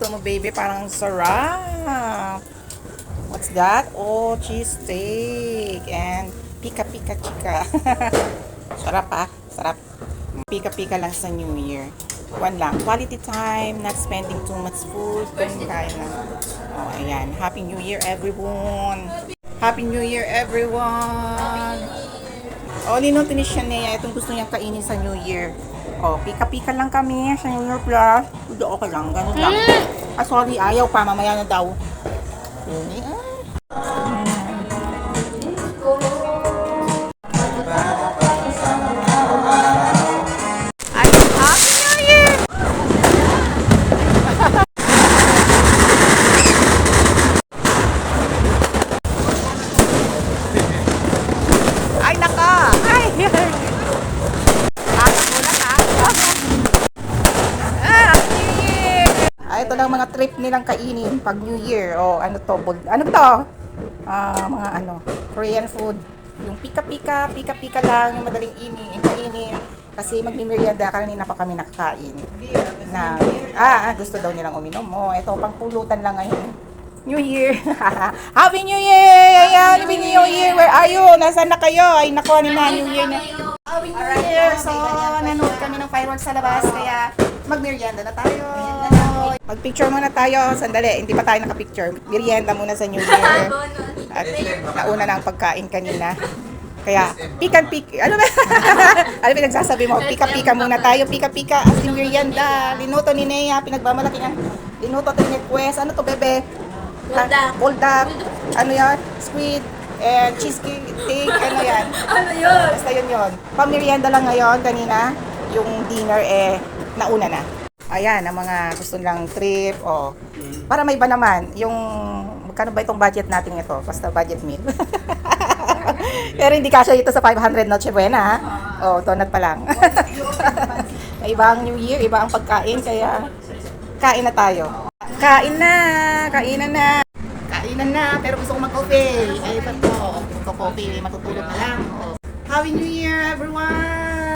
niluto mo, baby? Parang sarap. What's that? Oh, cheese steak. And pika-pika chika. Sarap ah. Sarap. Pika-pika lang sa New Year. One lang. Quality time. Not spending too much food. Kung kaya lang. Oh, ayan. Happy New Year, everyone. Happy New Year, everyone. Oh, linuto ni Shania. Itong gusto niyang kainin sa New Year. Oh, pika-pika lang kami sa New Year Plus. Okay lang. Ganun lang. Ah, sorry. Ayaw pa. Mamaya na daw. Ay, naka! Ay! Muna ka. New Year! Ay, ito lang mga trip nilang kainin pag New Year. O, ano to? Ano to? Mga ano, Korean food. Yung pika-pika, pika-pika lang, yung madaling kainin. Kasi magmimerienda, kanina pa kami nakakain. Na, gusto daw nilang uminom. Oh, ito, pangpulutan lang ngayon. New Year! Happy New Year! Ayan, Happy New Year! Where are you? Nasaan na kayo? Ay, naku, ano na, New Year na. Happy New Year! So, nanood kami ng fireworks sa labas, kaya magmerienda na tayo. Mag-picture muna tayo. Sandali, hindi pa tayo nakapicture. Merienda muna sa New Year. At nauna na ang pagkain kanina. Kaya, pika-pika. Ano ba? Ano ba nagsasabi mo? Pika-pika muna tayo. Pika-pika. As in merienda. Linuto ni Nea. Pinagmamalaki nga. Linuto to ni Quest. Ano to, bebe? Bulldog. Ano yan? Squid. And cheesecake. Ano yan? Ano yun? Basta yun. Pamerienda lang ngayon. Kanina, yung dinner nauna na. Ayan, ang mga gusto lang trip. Para may iba naman. Yung, magkano ba itong budget natin ito? Basta budget meal. Pero hindi kasya ito sa 500 Noche Buena, ha? Donut pa lang. Iba ang New Year, iba ang pagkain, kaya kain na tayo. Kainan na, pero gusto ko mag-coffee. Ay, ito, magko-coffee, matutulog na lang. Happy New Year, everyone!